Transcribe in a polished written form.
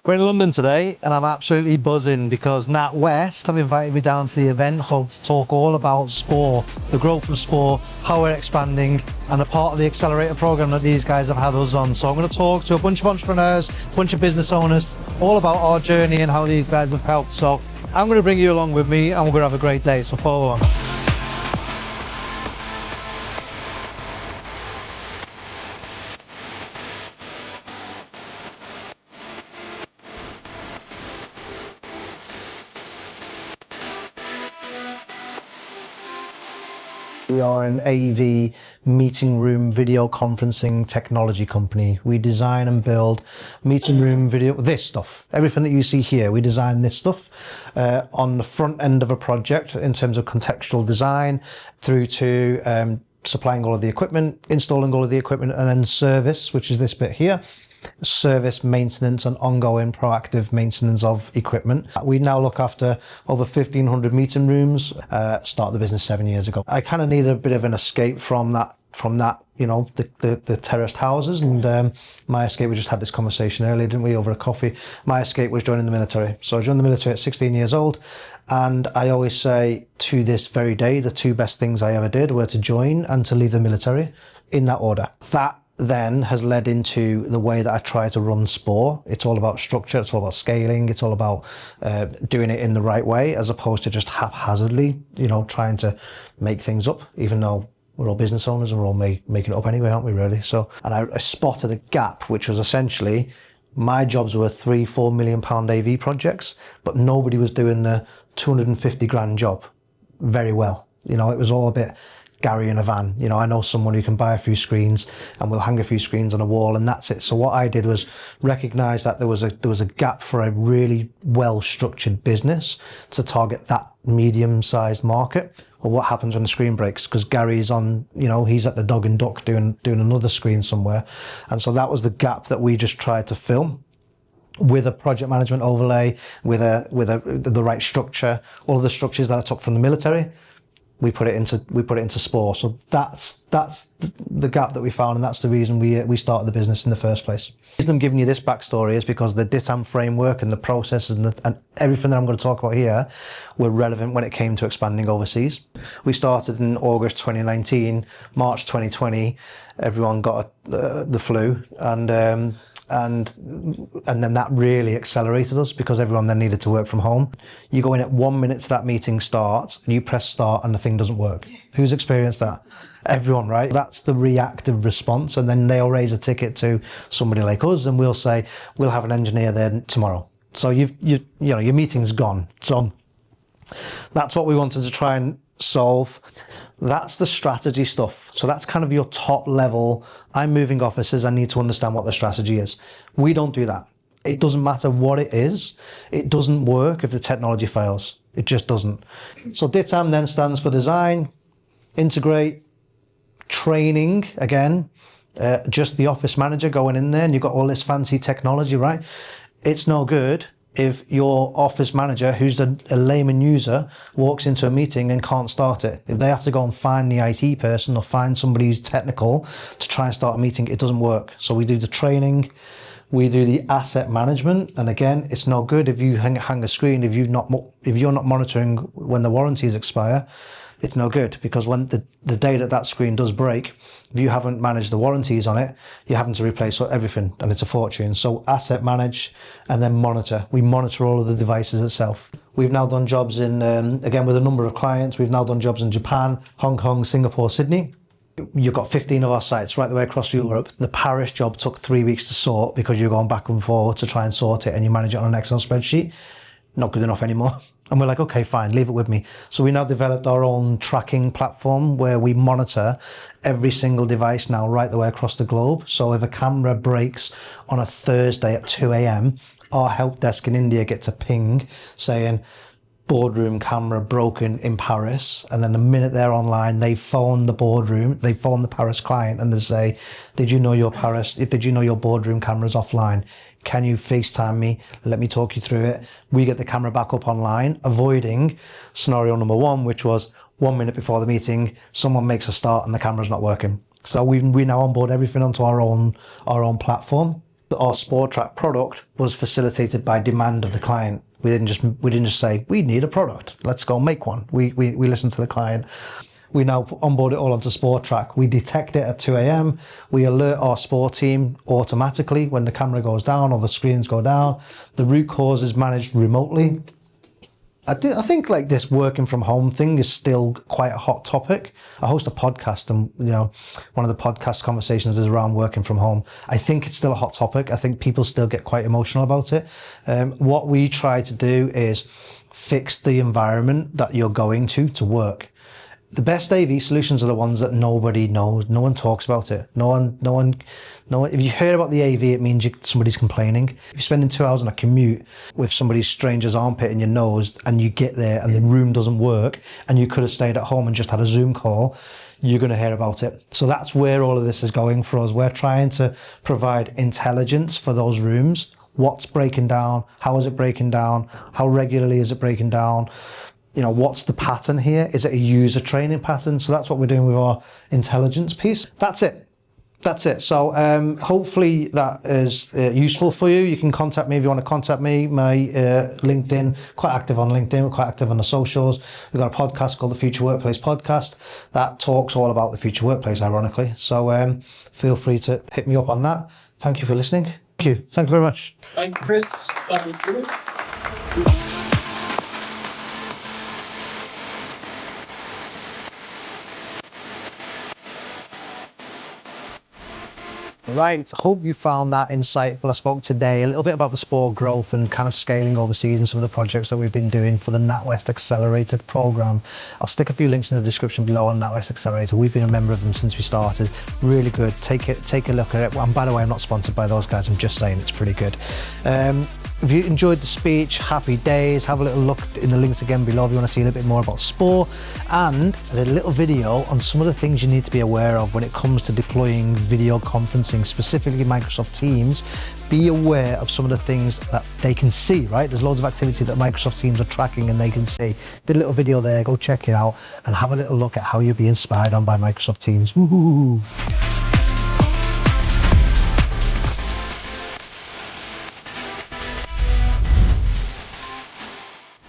We're in London today and I'm absolutely buzzing because Nat West have invited me down to the event hub to talk all about Spor, the growth of Spor, how we're expanding, and a part of the accelerator program that these guys have had us on. So I'm going to talk to a bunch of entrepreneurs, a bunch of business owners, all about our journey and how these guys have helped. So I'm going to bring you along with me and we're going to have a great day. So follow on. We are an AV meeting room video conferencing technology company. We design and build meeting room video, this stuff, everything that you see here, we design this stuff on the front end of a project in terms of contextual design through to supplying all of the equipment, installing all of the equipment, and then service, which is this bit here. Service, maintenance, and ongoing proactive maintenance of equipment. We now look after over 1,500 meeting rooms. Started the business 7 years ago. I kind of needed a bit of an escape from that, you know, the terraced houses, and my escape, we just had this conversation earlier, didn't we, over a coffee. My escape was joining the military. So I joined the military at 16 years old, and I always say to this very day, the two best things I ever did were to join and to leave the military, in that order. That then has led into the way that I try to run Spor. It's all about structure, it's all about scaling, it's all about doing it in the right way, as opposed to just haphazardly, you know, trying to make things up, even though we're all business owners and we're all making it up anyway, aren't we, really? So, and I spotted a gap, which was essentially my jobs were £3-4 million AV projects, but nobody was doing the 250 grand job very well. You know, it was all a bit Gary in a van. You know, I know someone who can buy a few screens and we'll hang a few screens on a wall and that's it. So what I did was recognize that there was a gap for a really well structured business to target that medium sized market. Well, what happens when the screen breaks? Because Gary's on, you know, he's at the Dog and Duck doing another screen somewhere. And so that was the gap that we just tried to fill with a project management overlay, with the right structure, all of the structures that I took from the military. We put it into Spor. So that's the gap that we found, and that's the reason we started the business in the first place. The reason I'm giving you this backstory is because the DITAM framework and the processes and everything that I'm going to talk about here were relevant when it came to expanding overseas. We started in August 2019, March 2020, everyone got the flu, and then that really accelerated us because everyone then needed to work from home. You go in at 1 minute to that meeting starts and you press start and the thing doesn't work. Who's experienced that? Everyone, right? That's the reactive response. And then they'll raise a ticket to somebody like us and we'll say, we'll have an engineer there tomorrow. So you know, your meeting's gone. So that's what we wanted to try and solve. That's the strategy stuff. So that's kind of your top level. I'm moving offices. I need to understand what the strategy is. We don't do that. It doesn't matter what it is. It doesn't work if the technology fails. It just doesn't. So DITAM then stands for design, integrate, training, again, just the office manager going in there and you've got all this fancy technology, right? It's no good if your office manager, who's a layman user, walks into a meeting and can't start it. If they have to go and find the IT person or find somebody who's technical to try and start a meeting, it doesn't work. So we do the training, we do the asset management. And again, it's no good if you hang a screen, if you're not monitoring when the warranties expire, it's no good, because when the day that screen does break, if you haven't managed the warranties on it, you're having to replace everything and it's a fortune. So asset manage and then monitor. We monitor all of the devices itself. We've now done jobs in, again, with a number of clients. We've now done jobs in Japan, Hong Kong, Singapore, Sydney. You've got 15 of our sites right the way across Europe. The Paris job took 3 weeks to sort because you're going back and forth to try and sort it and you manage it on an Excel spreadsheet. Not good enough anymore. And we're like, okay, fine, leave it with me. So we now developed our own tracking platform where we monitor every single device now right the way across the globe. So if a camera breaks on a Thursday at 2 a.m, our help desk in India gets a ping saying, boardroom camera broken in Paris. And then the minute they're online, they phone the boardroom, they phone the Paris client and they say, did you know your boardroom camera's offline? Can you FaceTime me? Let me talk you through it. We get the camera back up online, avoiding scenario number one, which was 1 minute before the meeting, someone makes a start and the camera's not working. So we now onboard everything onto our own platform. Our Spor Track product was facilitated by demand of the client. We didn't just say, we need a product, let's go make one. We listened to the client. We now onboard it all onto Spor Track. We detect it at 2 a.m. We alert our Spor team automatically when the camera goes down or the screens go down. The root cause is managed remotely. I think like this working from home thing is still quite a hot topic. I host a podcast, and one of the podcast conversations is around working from home. I think it's still a hot topic. I think people still get quite emotional about it. What we try to do is fix the environment that you're going to work. The best AV solutions are the ones that nobody knows. No one talks about it. No one. If you hear about the AV, it means somebody's complaining. If you're spending 2 hours on a commute with somebody's stranger's armpit in your nose, and you get there and the room doesn't work, and you could have stayed at home and just had a Zoom call, you're going to hear about it. So that's where all of this is going for us. We're trying to provide intelligence for those rooms. What's breaking down? How is it breaking down? How regularly is it breaking down? What's the pattern here? Is it a user training pattern? So that's what we're doing with our intelligence piece. That's it. So hopefully that is useful for you. You can contact me if you want to contact me. My LinkedIn, quite active on LinkedIn, we're quite active on the socials. We've got a podcast called the Future Workplace Podcast that talks all about the future workplace, ironically. So feel free to hit me up on that. Thank you for listening. Thank you. Thank you very much. Thank you, Chris. Thank you. Right, I hope you found that insightful. I spoke today a little bit about the Spor growth and kind of scaling overseas and some of the projects that we've been doing for the NatWest Accelerator program. I'll stick a few links in the description below on NatWest Accelerator. We've been a member of them since we started. Really good. Take a look at it. And by the way, I'm not sponsored by those guys. I'm just saying it's pretty good. If you enjoyed the speech, happy days. Have a little look in the links again below if you want to see a little bit more about Spor, and a little video on some of the things you need to be aware of when it comes to deploying video conferencing, specifically Microsoft Teams. Be aware of some of the things that they can see, right? There's loads of activity that Microsoft Teams are tracking and they can see. Did a little video there, go check it out and have a little look at how you'll be inspired on by Microsoft Teams. Woohoo!